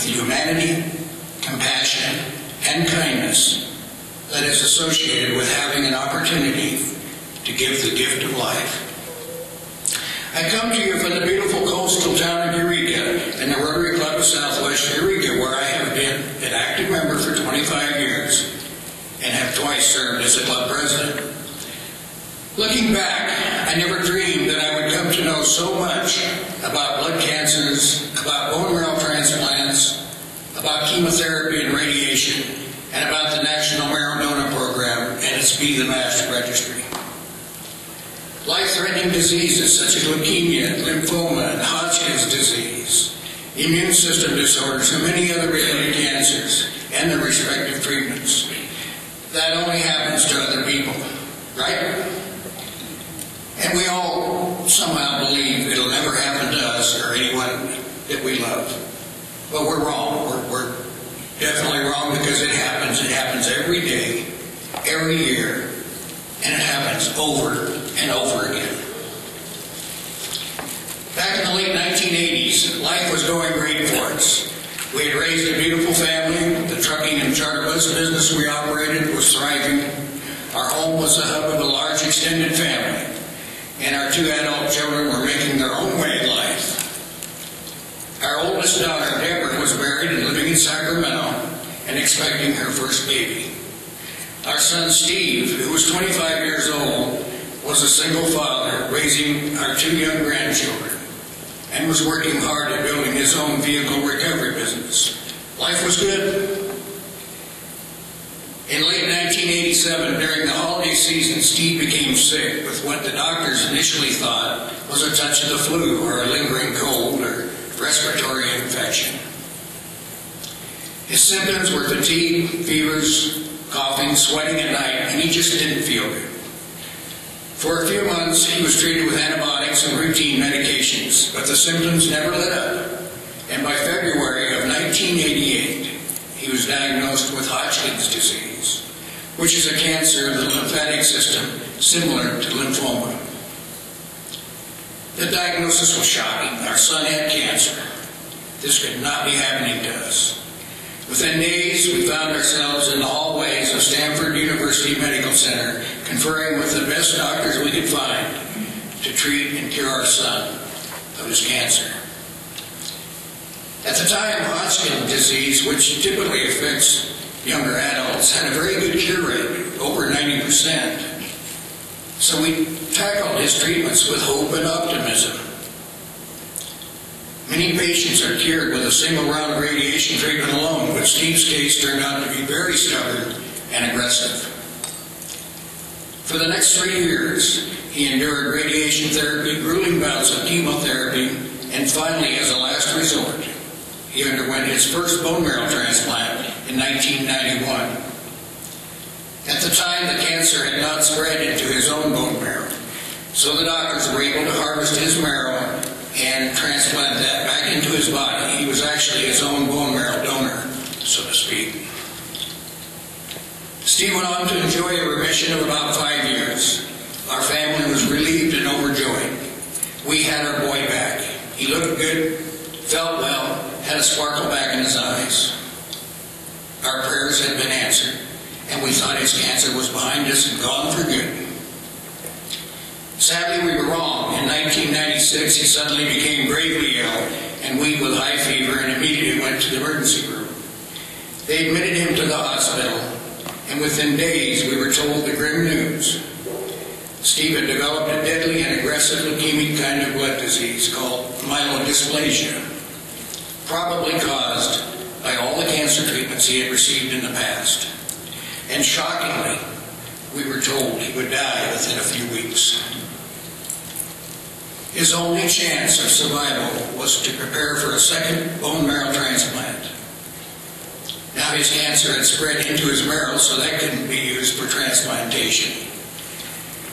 with humanity, compassion, and kindness that is associated with having an opportunity to give the gift of life. I come to you from the beautiful coastal town of Eureka and the Rotary Club of Southwest Eureka, where I have been an active member for 25 years and have twice served as a club president. Looking back, I never dreamed that I would come to know so much about blood cancers, about bone marrow transplants, about chemotherapy and radiation, and about the National Marrow Donor Program and its Be the Match registry. Life-threatening diseases such as leukemia, lymphoma, and Hodgkin's disease, immune system disorders, and many other related cancers, and their respective treatments. That only happens to other people, right? And we all somehow believe it'll never happen to us or anyone that we love. But we're wrong. We're definitely wrong, because it happens. It happens every day, every year, and it happens over and over again. Back in the late 1980s, life was going great for us. We had raised a beautiful family. The trucking and charter bus business we operated was thriving. Our home was the hub of a large extended family, and our 2 adult children were making their own way in life. Our oldest daughter, Deborah, was married and living in Sacramento and expecting her first baby. Our son, Steve, who was 25 years old, was a single father raising our 2 young grandchildren and was working hard at building his own vehicle recovery business. Life was good. In late 1987, during the holiday season, Steve became sick with what the doctors initially thought was a touch of the flu or a lingering cold or respiratory infection. His symptoms were fatigue, fevers, coughing, sweating at night, and he just didn't feel good. For a few months, he was treated with antibiotics and routine medications, but the symptoms never let up. And by February of 1988, he was diagnosed with Hodgkin's disease, which is a cancer of the lymphatic system similar to lymphoma. The diagnosis was shocking. Our son had cancer. This could not be happening to us. Within days, we found ourselves in the hallways of Stanford University Medical Center, conferring with the best doctors we could find to treat and cure our son of his cancer. At the time, Hodgkin's disease, which typically affects younger adults, had a very good cure rate, over 90%. So we tackled his treatments with hope and optimism. Many patients are cured with a single round of radiation treatment alone, but Steve's case turned out to be very stubborn and aggressive. For the next 3 years, he endured radiation therapy, grueling bouts of chemotherapy, and finally, as a last resort, he underwent his first bone marrow transplant in 1991. At the time, the cancer had not spread into his own bone marrow, so the doctors were able to harvest his marrow and transplant that back into his body. He was actually his own bone marrow donor, so to speak. Steve went on to enjoy a remission of about 5 years. Our family was relieved and overjoyed. We had our boy back. He looked good, felt well, had a sparkle back in his eyes. Our prayers had been answered, and we thought his cancer was behind us and gone for good. Sadly, we were wrong. In 1996, he suddenly became gravely ill and weak with high fever and immediately went to the emergency room. They admitted him to the hospital, and within days, we were told the grim news. Steve had developed a deadly and aggressive leukemic kind of blood disease called myelodysplasia, probably caused by all the cancer treatments he had received in the past. And shockingly, we were told he would die within a few weeks. His only chance of survival was to prepare for a second bone marrow transplant. Now his cancer had spread into his marrow, so that couldn't be used for transplantation.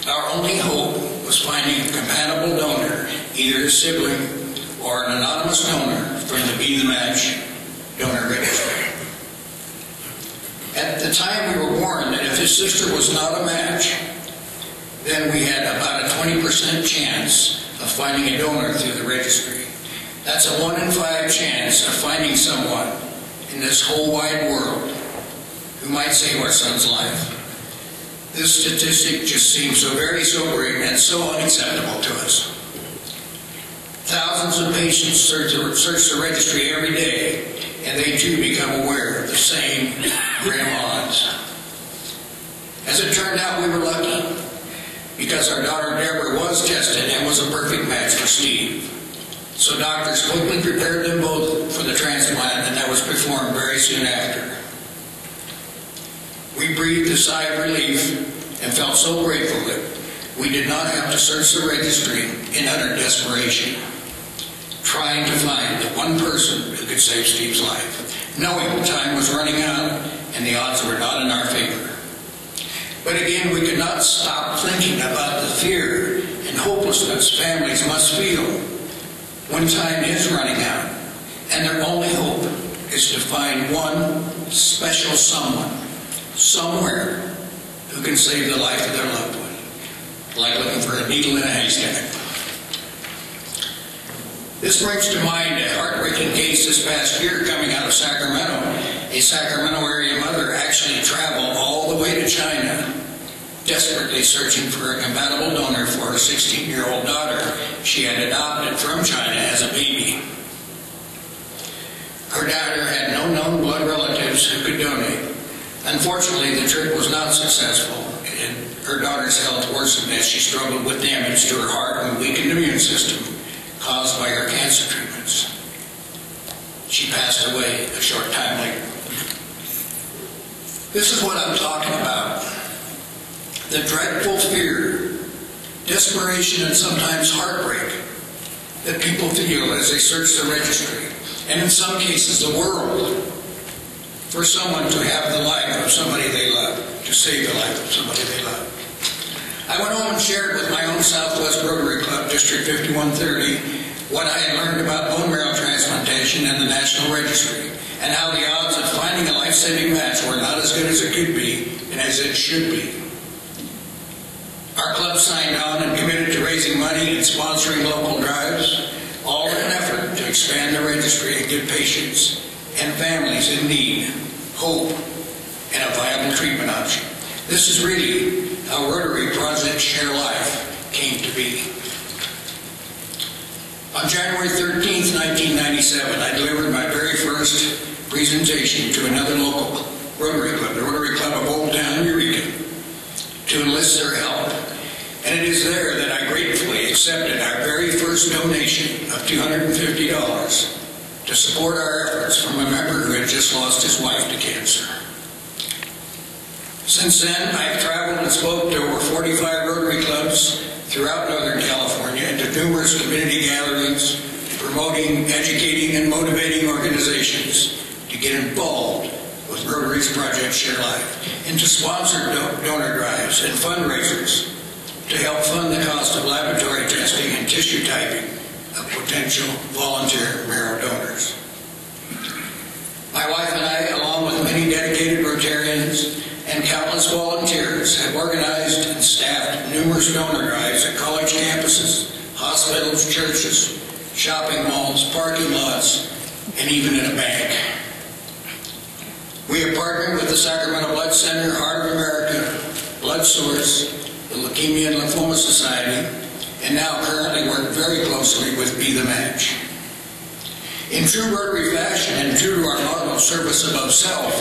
Our only hope was finding a compatible donor, either a sibling or an anonymous donor from the Be the Match donor registry. At the time, we were warned that if his sister was not a match, then we had about a 20% chance of finding a donor through the registry. That's a 1 in 5 chance of finding someone in this whole wide world who might save our son's life. This statistic just seems so very sobering and so unacceptable to us. Thousands of patients search the registry every day, and they too become aware of the same grim odds. As it turned out, we were lucky, because our daughter Deborah was tested and was a perfect match for Steve. So doctors quickly prepared them both for the transplant, and that was performed very soon after. We breathed a sigh of relief and felt so grateful that we did not have to search the registry in utter desperation, trying to find the one person who could save Steve's life, knowing time was running out and the odds were not in our favor. But again, we could not stop thinking about the fear and hopelessness families must feel when time is running out, and their only hope is to find one special someone, somewhere, who can save the life of their loved one, like looking for a needle in a haystack. This brings to mind a heartbreaking case this past year coming out of Sacramento. A Sacramento area mother actually traveled all the way to China, desperately searching for a compatible donor for her 16-year-old daughter she had adopted from China as a baby. Her daughter had no known blood relatives who could donate. Unfortunately, the trip was not successful, and her daughter's health worsened as she struggled with damage to her heart and weakened immune system caused by her cancer treatments. She passed away a short time later. This is what I'm talking about. The dreadful fear, desperation, and sometimes heartbreak that people feel as they search the registry, and in some cases the world, for someone to have the life of somebody they love, to save the life of somebody they love. I went home and shared with my own Southwest Rotary Club, District 5130, what I had learned about bone marrow transplantation and the National Registry, and how the odds of finding a life-saving match were not as good as it could be and as it should be. Our club signed on and committed to raising money and sponsoring local drives, all in an effort to expand the registry and give patients and families in need hope and a viable treatment option. This is really how Rotary Project Share Life came to be. On January 13th, 1997, I delivered my very first presentation to another local Rotary Club, the Rotary Club of Old Town, Eureka, to enlist their help. And it is there that I gratefully accepted our very first donation of $250 to support our efforts from a member who had just lost his wife to cancer. Since then, I've traveled and spoke to over 45 Rotary clubs throughout Northern California and to numerous community gatherings, promoting, educating, and motivating organizations to get involved with Rotary's Project Share Life and to sponsor donor drives and fundraisers to help fund the cost of laboratory testing and tissue typing of potential volunteer marrow donors. My wife and I, along with many dedicated Rotarians and countless volunteers, have organized and staffed numerous donor drives at college campuses, hospitals, churches, shopping malls, parking lots, and even in a bank. We have partnered with the Sacramento Blood Center, Heart of America, Blood Source, the Leukemia and Lymphoma Society, and now currently work very closely with Be the Match. In true Rotary fashion and true to our motto, service above self,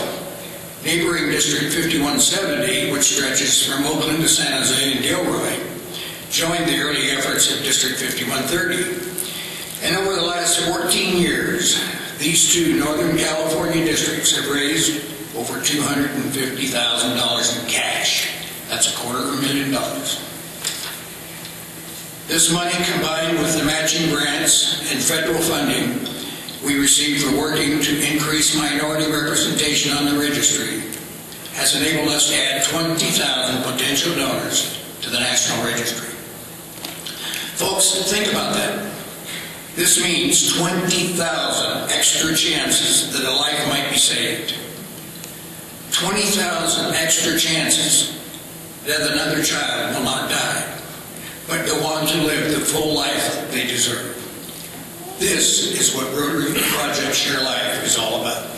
neighboring District 5170, which stretches from Oakland to San Jose and Gilroy, joined the early efforts of District 5130. And over the last 14 years, these two Northern California districts have raised over $250,000 in cash. That's $250,000. This money, combined with the matching grants and federal funding we receive for working to increase minority representation on the registry, has enabled us to add 20,000 potential donors to the National Registry. Folks, think about that. This means 20,000 extra chances that a life might be saved. 20,000 extra chances that another child will not die, but go on to live the full life they deserve. This is what Rotary Project Share Life is all about.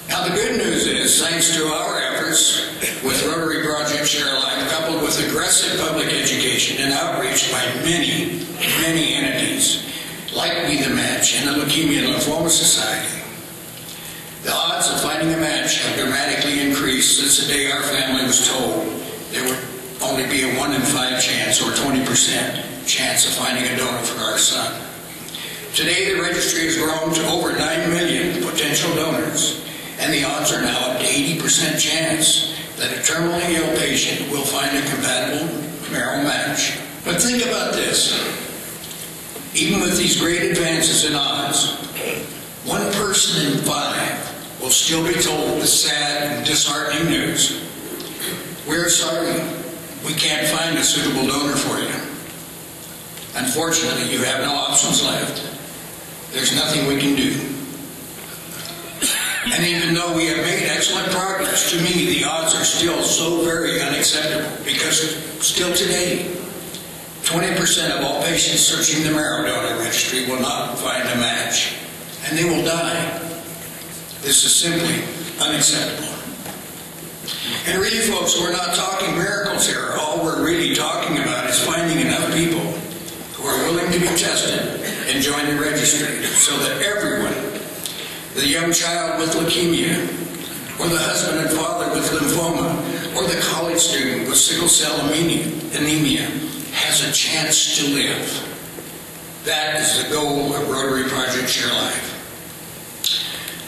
Now the good news is, thanks to our efforts with Rotary Project Share Life, coupled with aggressive public education and outreach by many, many entities, like We the Match and the Leukemia and Lymphoma Society, the odds of finding a match have dramatically increased since the day our family was told there would only be a 1 in 5 chance, or 20% chance, of finding a donor for our son. Today the registry has grown to over 9 million potential donors, and the odds are now up to 80% chance that a terminally ill patient will find a compatible marrow match. But think about this. Even with these great advances in odds, 1 person in 5 will still be told the sad and disheartening news: "We're sorry, we can't find a suitable donor for you. Unfortunately, you have no options left. There's nothing we can do." And even though we have made excellent progress, to me the odds are still so very unacceptable, because still today, 20% of all patients searching the marrow donor registry will not find a match, and they will die. This is simply unacceptable. And really, folks, we're not talking miracles here. All we're really talking about is finding enough people who are willing to be tested and join the registry, so that everyone, the young child with leukemia, or the husband and father with lymphoma, or the college student with sickle cell anemia, has a chance to live. That is the goal of Rotary Project Share Life.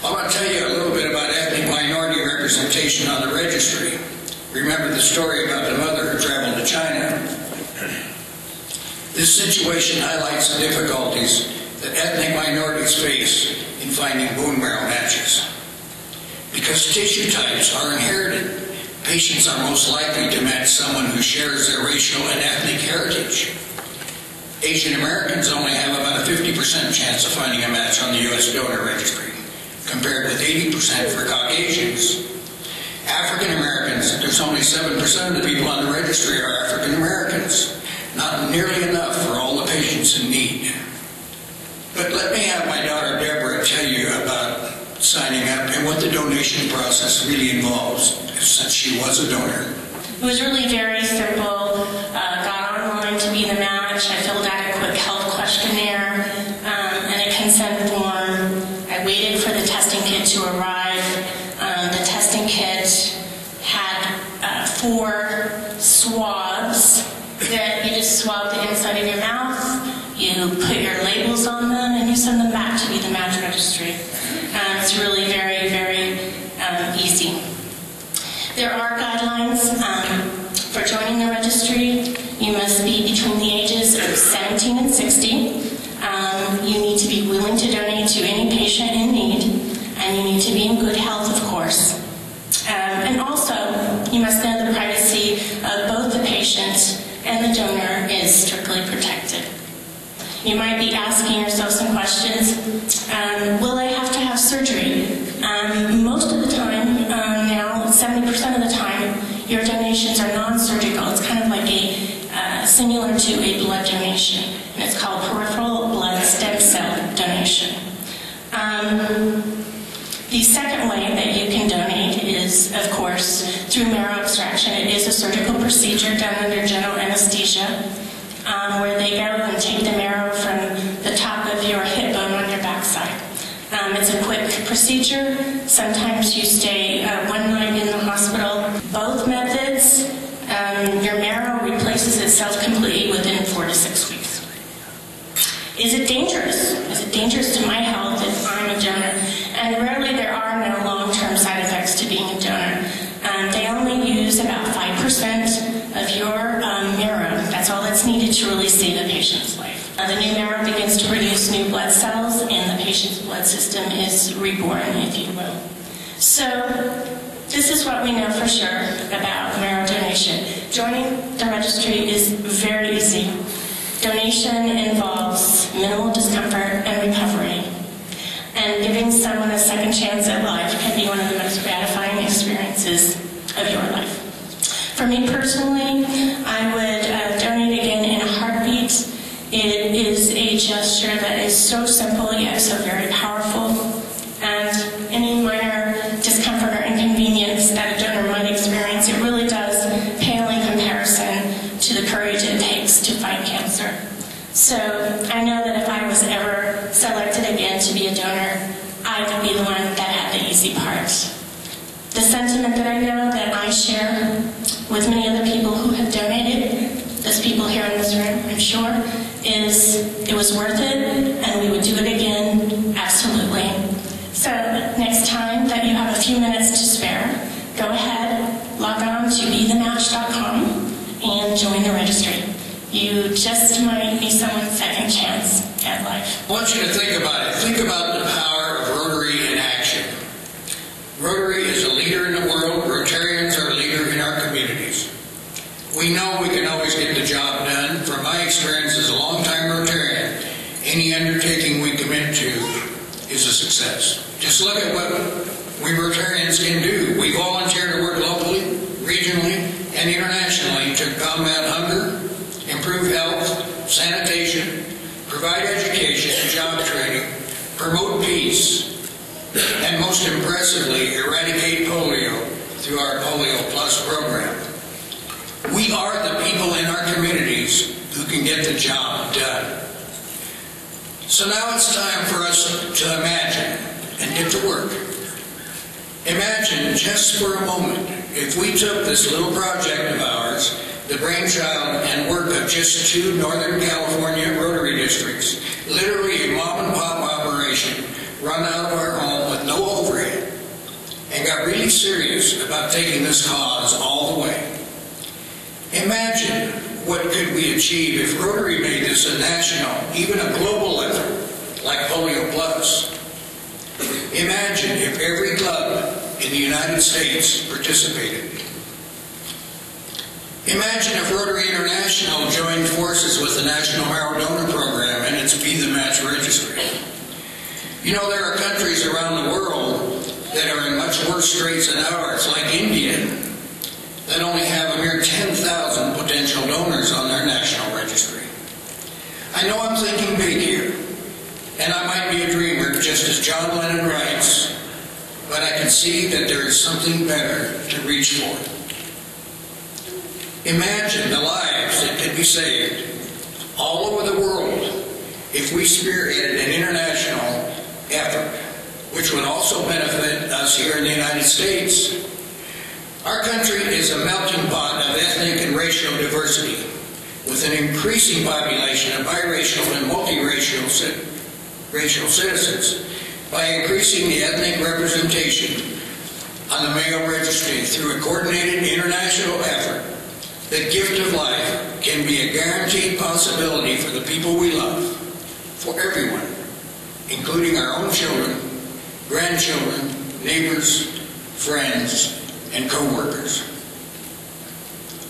I want to tell you a little bit about ethnic minority representation on the registry. Remember the story about the mother who traveled to China? This situation highlights the difficulties that ethnic minorities face in finding bone marrow matches. Because tissue types are inherited, patients are most likely to match someone who shares their racial and ethnic heritage. Asian Americans only have about a 50% chance of finding a match on the U.S. donor registry, compared with 80% for Caucasians. African Americans, there's only 7% of the people on the registry are African Americans. Not nearly enough for all the patients in need. But let me have my daughter Deborah tell you about signing up and what the donation process really involves, since she was a donor. It was really very simple. Got online to be the match. I filled out a quick health questionnaire and a consent form. I waited for the testing kit to arrive. The testing kit had 4 swabs that you just swab the inside of your mouth, you put your labels on them, and you send them back to be the match registry. It's really very, very easy. There are guidelines for joining the registry. You must be between the ages of 17 and 60. You need to be willing to donate to any patient in need, and you need to be in good health, of course. And also, you must know the privacy of both the patient and the donor is strictly protected. You might be asking yourself some questions. Will I have to have surgery? Most of the time, now 70% of the time, your donations are non-surgical. It's kind of like similar to a blood donation, and it's called peripheral blood stem cell donation. The second way that you can donate is, of course, through marrow extraction. It is a surgical procedure done under general anesthesia, where they go and take the marrow from the top of your hip bone on your backside. It's a quick procedure. Sometimes you stay 1 night in the hospital. Both methods, your marrow replaces itself completely within 4 to 6 weeks. Is it dangerous? Is it dangerous to my health if I'm a donor? And rarely there are no long-term side effects to being a donor. They only use about 5% of your marrow. That's all that's needed to really save a patient's life. The new marrow begins to produce new blood cells, and the patient's blood system is reborn, if you will. So, this is what we know for sure about marrow donation. Joining the registry is very easy. Donation involves minimal discomfort and recovery. And giving someone a second chance at life can be one of the most gratifying experiences of your life. For me personally, I would donate again in a heartbeat. It is a gesture that is so simple yet so very powerful. And any minor discomfort or inconvenience that a donor might experience, it really does pale in comparison to the courage it takes to fight cancer. So I know that if I was ever selected again to be a donor, I would be the one that had the easy part. The sentiment that I know that I share with many other people who have donated, those people here in this room, I'm sure, is it was worth it and we would do it again, absolutely. So next time that you have a few minutes to spare, go ahead, log on to bethematch.com and join the registry. You just might be someone's second chance at life. I want you to think about it. Think about the power of Rotary in action. Rotary is a leader in the world. Rotarians are a leader in our communities. We know we can always get the job done. From my experience as a longtime Rotarian, any undertaking we commit to is a success. Just look at what we Rotarians can do. We volunteer to work locally, regionally, and internationally to combat hunger, improve health, sanitation, provide education and job training, promote peace, and most impressively, eradicate polio through our Polio Plus program. We are the people in our communities who can get the job done. So now it's time for us to imagine and get to work. Imagine just for a moment if we took this little project of ours, the brainchild and work of just 2 Northern California Rotary districts, literally a mom-and-pop operation run out of our home with no overhead, and got really serious about taking this cause all the way. Imagine what could we achieve if Rotary made this a national, even a global effort, like Polio Plus. Imagine if every club in the United States participated. Imagine if Rotary International joined forces with the National Marrow Donor Program and its Be the Match registry. You know, there are countries around the world that are in much worse straits than ours, like India, that only have a mere 10,000 potential donors on their national registry. I know I'm thinking big here, and I might be a dreamer, just as John Lennon writes, but I can see that there is something better to reach for. Imagine the lives that could be saved all over the world if we spearheaded an international effort, which would also benefit us here in the United States. Our country is a melting pot of ethnic and racial diversity, with an increasing population of biracial and multiracial citizens. By increasing the ethnic representation on the Mayo Registry through a coordinated international effort, the gift of life can be a guaranteed possibility for the people we love, for everyone, including our own children, grandchildren, neighbors, friends, and co-workers.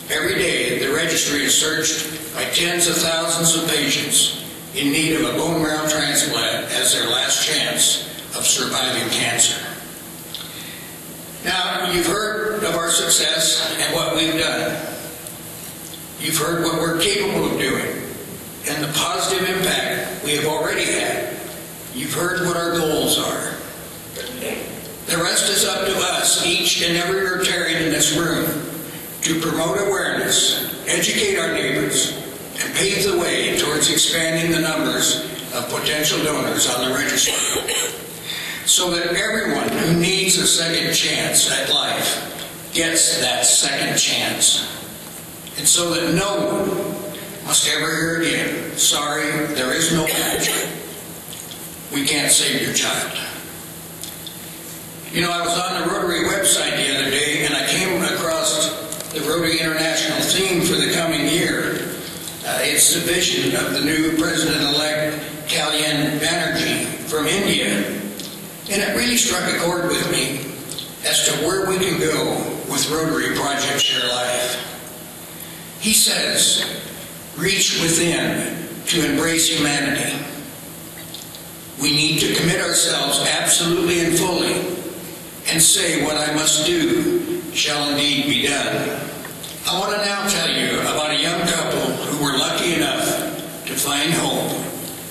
Every day, the registry is searched by tens of thousands of patients in need of a bone marrow transplant as their last chance of surviving cancer. Now, you've heard of our success and what we've done. You've heard what we're capable of doing and the positive impact we have already had. You've heard what our goals are. The rest is up to us, each and every Rotarian in this room, to promote awareness, educate our neighbors, and pave the way towards expanding the numbers of potential donors on the registry, so that everyone who needs a second chance at life gets that second chance, and so that no one must ever hear again, sorry, there is no match. We can't save your child. You know, I was on the Rotary website the other day, and I came across the Rotary International theme for the coming year. It's the vision of the new President-elect Kalyan Banerjee from India. And it really struck a chord with me as to where we can go with Rotary Project Share Life. He says, reach within to embrace humanity. We need to commit ourselves absolutely and fully and say what I must do shall indeed be done. I want to now tell you about a young couple who were lucky enough to find hope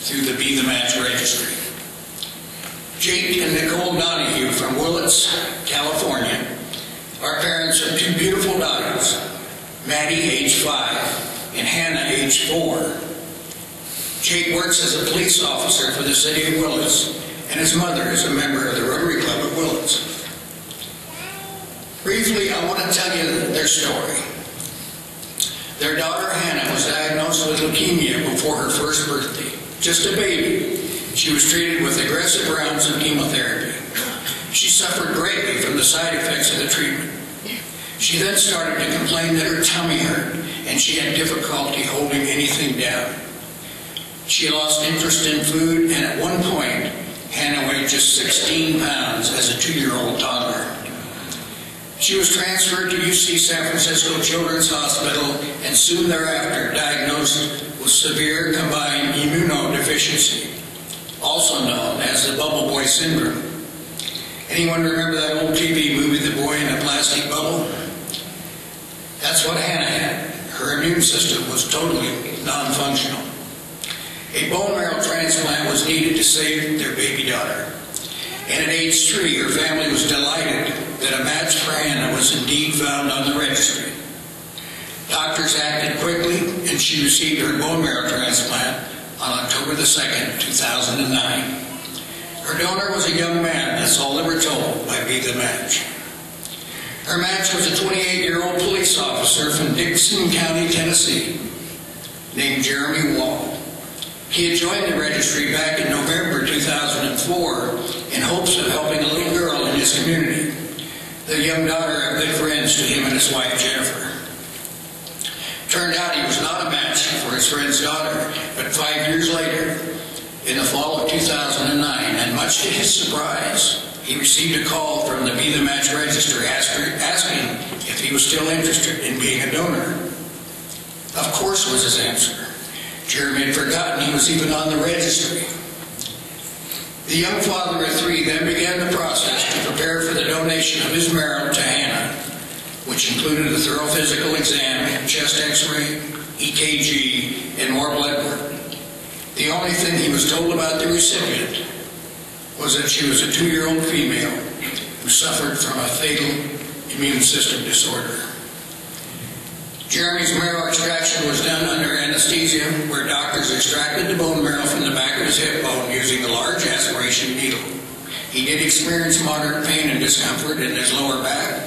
through the Be the Match registry. Jake and Nicole Donahue from Willits, California, are parents of two beautiful daughters, Maddie, age 5, and Hannah, age 4. Jake works as a police officer for the city of Willits, and his mother is a member of the Rotary Club of Willits. Briefly, I want to tell you their story. Their daughter Hannah was diagnosed with leukemia before her first birthday. Just a baby, she was treated with aggressive rounds of chemotherapy. She suffered greatly from the side effects of the treatment. She then started to complain that her tummy hurt and she had difficulty holding anything down. She lost interest in food, and at one point, Hannah weighed just 16 pounds as a 2-year-old toddler. She was transferred to UC San Francisco Children's Hospital and soon thereafter diagnosed with severe combined immunodeficiency, also known as the bubble boy syndrome. Anyone remember that old TV movie, The Boy in a Plastic Bubble? That's what Hannah had. Her immune system was totally non-functional. A bone marrow transplant was needed to save their baby daughter. And at age 3, her family was delighted that a match for Hannah was indeed found on the registry. Doctors acted quickly, and she received her bone marrow transplant on October the 2nd, 2009. Her donor was a young man, that's all they were told by Be the Match. Her match was a 28-year-old police officer from Dixon County, Tennessee, named Jeremy Wall. He had joined the registry back in November 2004 in hopes of helping a little girl in his community, the young daughter of good friends to him and his wife Jennifer. Turned out he was not a match for his friend's daughter, but 5 years later, in the fall of 2009, and much to his surprise, he received a call from the Be the Match registry asking if he was still interested in being a donor. Of course was his answer. Jeremy had forgotten he was even on the registry. The young father of 3 then began the process to prepare for the donation of his marrow to Hannah, which included a thorough physical exam, chest x-ray, EKG, and more blood work. The only thing he was told about the recipient was that she was a 2-year-old female who suffered from a fatal immune system disorder. Jeremy's marrow extraction was done under anesthesia, where doctors extracted the bone marrow from the back of his hip bone using a large aspiration needle. He did experience moderate pain and discomfort in his lower back,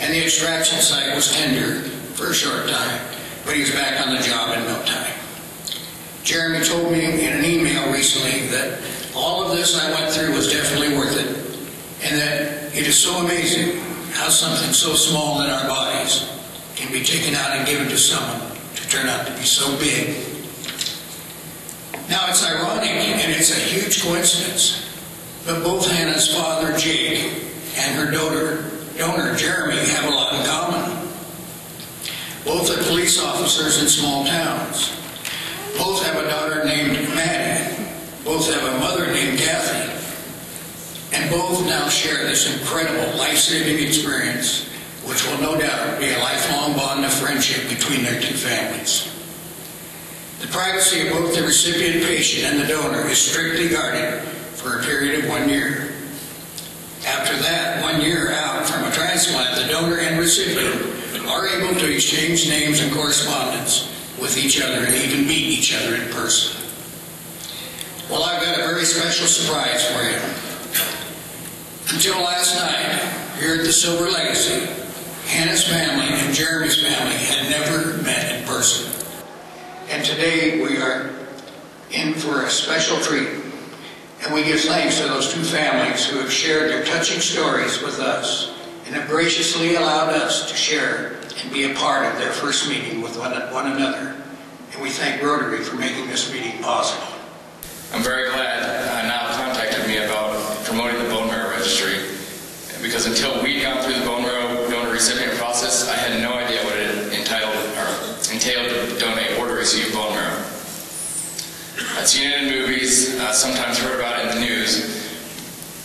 and the extraction site was tender for a short time, but he was back on the job in no time. Jeremy told me in an email recently that all of this I went through was definitely worth it, and that it is so amazing how something so small in our bodies can be taken out and given to someone to turn out to be so big. Now it's ironic and it's a huge coincidence, but both Hannah's father, Jake, and her donor, Jeremy, have a lot in common. Both are police officers in small towns. Both have a daughter named Maddie. Both have a mother named Kathy. And both now share this incredible life-saving experience, which will no doubt be a lifelong bond of friendship between their 2 families. The privacy of both the recipient patient and the donor is strictly guarded for a period of 1 year. After that, 1 year out from a transplant, the donor and recipient are able to exchange names and correspondence with each other and even meet each other in person. Well, I've got a very special surprise for you. Until last night, here at the Silver Legacy, Hannah's family and Jeremy's family had never met in person. And today we are in for a special treat. And we give thanks to those 2 families who have shared their touching stories with us and have graciously allowed us to share and be a part of their first meeting with one another. And we thank Rotary for making this meeting possible. I'm very glad Nyle contacted me about promoting the bone marrow registry, because until we got through the bone marrow donor recipient process, I had no idea what it entailed to donate or to receive bone marrow. I'd seen it in movies, sometimes heard about it in the news,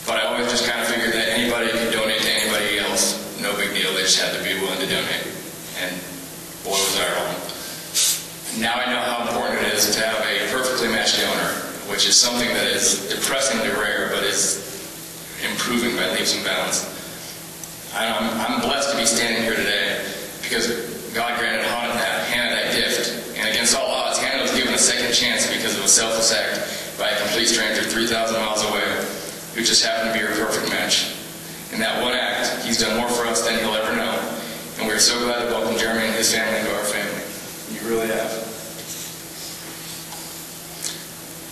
but I always just kind of figured that anybody could donate to anybody else. No big deal, they just had to be willing to donate. And boy was I wrong. Now I know how important it is to have a perfectly matched donor, which is something that is depressingly rare, but is improving by leaps and bounds. I'm blessed to be standing here today because God granted Hannah that gift, and against all odds, Hannah was given a second chance because of a selfless act by a complete stranger 3,000 miles away who just happened to be her perfect match. In that one act, he's done more for us than he'll ever know, and we're so glad to welcome Jeremy and his family into our family. You really have.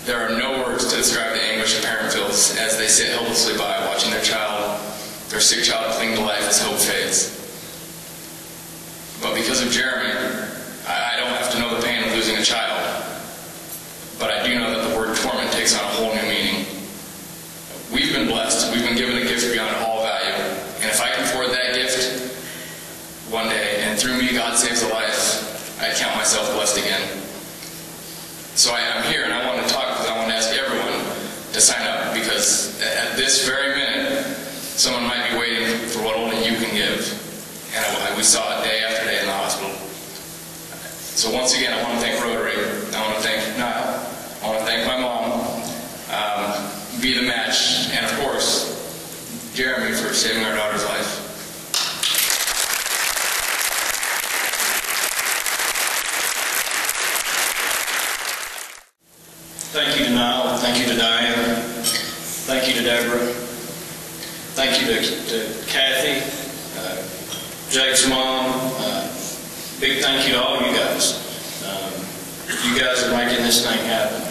There are no words to describe the anguish a parent feels as they sit helplessly by watching their sick child cling to life as hope fades. But because of Jeremy, I don't have to know the pain of losing a child, but I do know that the word torment takes on a whole new meaning. We've been blessed. We've been given a gift beyond all value, and if I can afford that gift one day, and through me God saves a life, I count myself blessed again. So I'm here, and I want to talk because I want to ask everyone to sign up, because at this very minute, someone might be waiting for what only you can give. And we saw it day after day in the hospital. So once again, I want to thank Rotary. I want to thank Nyle. I want to thank my mom, Be the Match, and of course, Jeremy for saving our daughter's life. Thank you to Nyle. Thank you to Diane. Thank you to Deborah. Thank you to Kathy, Jake's mom. Big thank you to all you guys. You guys are making this thing happen.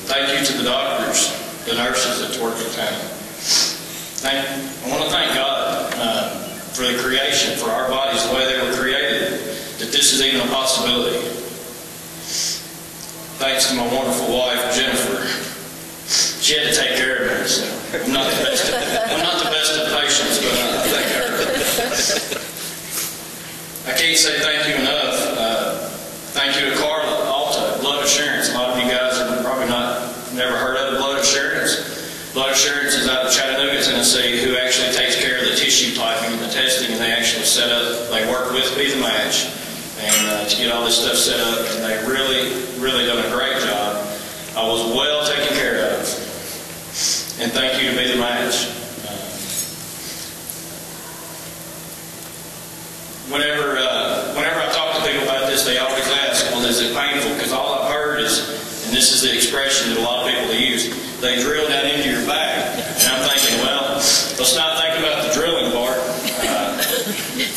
Thank you to the doctors, the nurses that work at town. I want to thank God for the creation, for our bodies, the way they were created, that this is even a possibility. Thanks to my wonderful wife, Jennifer. She had to take care of me, so I'm not the best of patients, but I thank her. I can't say thank you enough. Thank you to Carla, Alta, Blood Assurance. A lot of you guys have probably never heard of Blood Assurance. Blood Assurance is out of Chattanooga, Tennessee, who actually takes care of the tissue typing and the testing, and they actually set up, they work with Be the Match, and to get all this stuff set up, and they really done a great job. I was well taken care of, and thank you to Be the Match. Whenever I talk to people about this, they always ask, well, is it painful? Because all I've heard is, and this is the expression that a lot of people use, they drill down into your back. And I'm thinking, well, let's not think about the drilling part.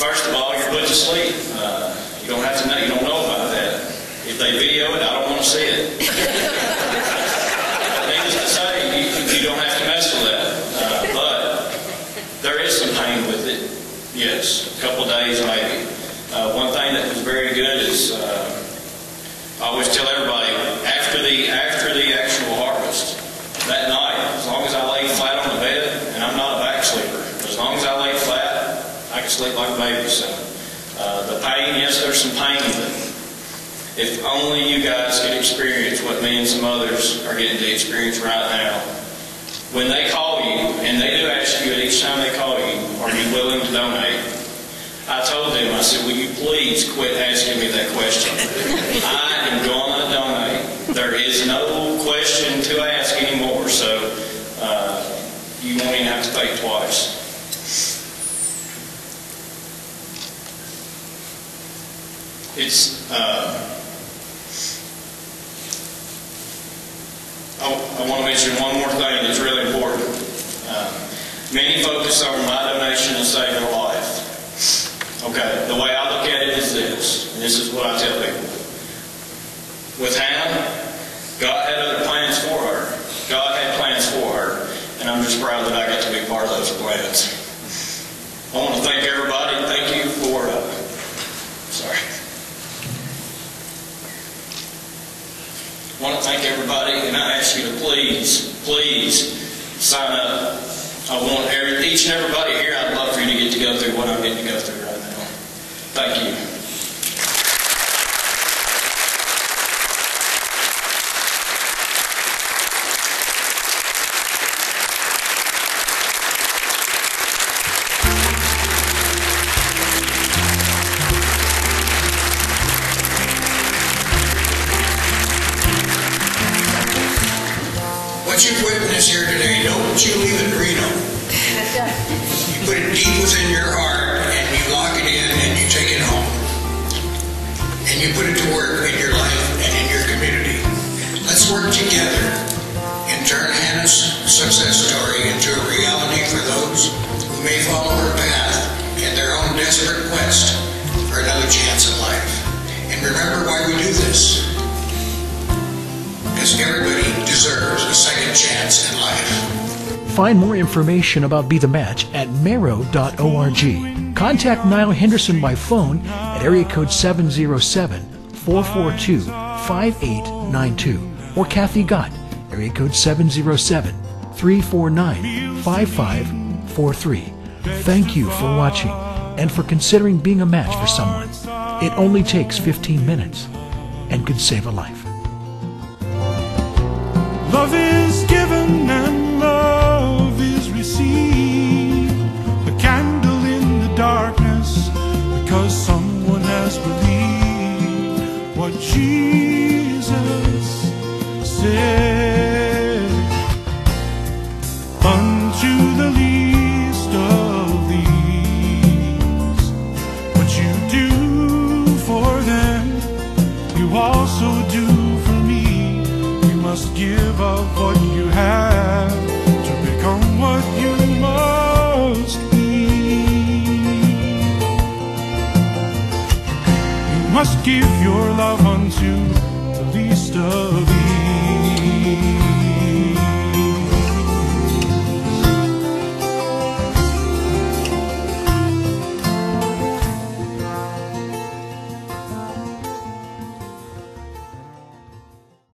First of all, you're put to sleep. You don't have to know. You don't know about that. If they video it, I don't want to see it. Needless to say, you don't have to mess with that. But there is some pain with it. Yes, a couple of days maybe. One thing that was very good is I always tell everybody after the actual harvest that night, as long as I lay flat on the bed, and I'm not a back sleeper, but as long as I lay flat, I can sleep like a baby. So the pain, yes, there's some pain, but if only you guys could experience what me and some others are getting to experience right now. When they call you, and they do ask you at each time they call you, are you willing to donate? I told them, I said, will you please quit asking me that question? I am going to donate. There is no question to ask anymore, so you won't even have to think twice. I want to mention one more thing that's really important. Many focus on my donation and saving a life. Okay, the way I look at it is this, and this is what I tell people. With Hannah, God had other plans for her. God had plans for her, and I'm just proud that I got to be part of those plans. I want to thank everybody. Thank you for, I want to thank everybody, and I ask you to please sign up. I want each and everybody here, I'd love for you to get to go through what I'm getting to go through right now. Thank you. in Reno. You put it deep within your heart, and you lock it in, and you take it home. And you put it to work in your life and in your community. Let's work together and turn Hannah's success story into a reality for those who may follow her path in their own desperate quest for another chance at life. And remember why we do this. Because everybody deserves a second chance in life. Find more information about Be the Match at marrow.org. Contact Nyle Henderson by phone at area code 707-442-5892 or Kathy Gott, area code 707-349-5543. Thank you for watching and for considering being a match for someone. It only takes 15 minutes and could save a life. Love is given and love is received. A candle in the darkness because someone has believed what Jesus said. Unto the least of these, what you do for them, you also do for me. You must give up what you have to become what you must be. You must give your love unto the least of these.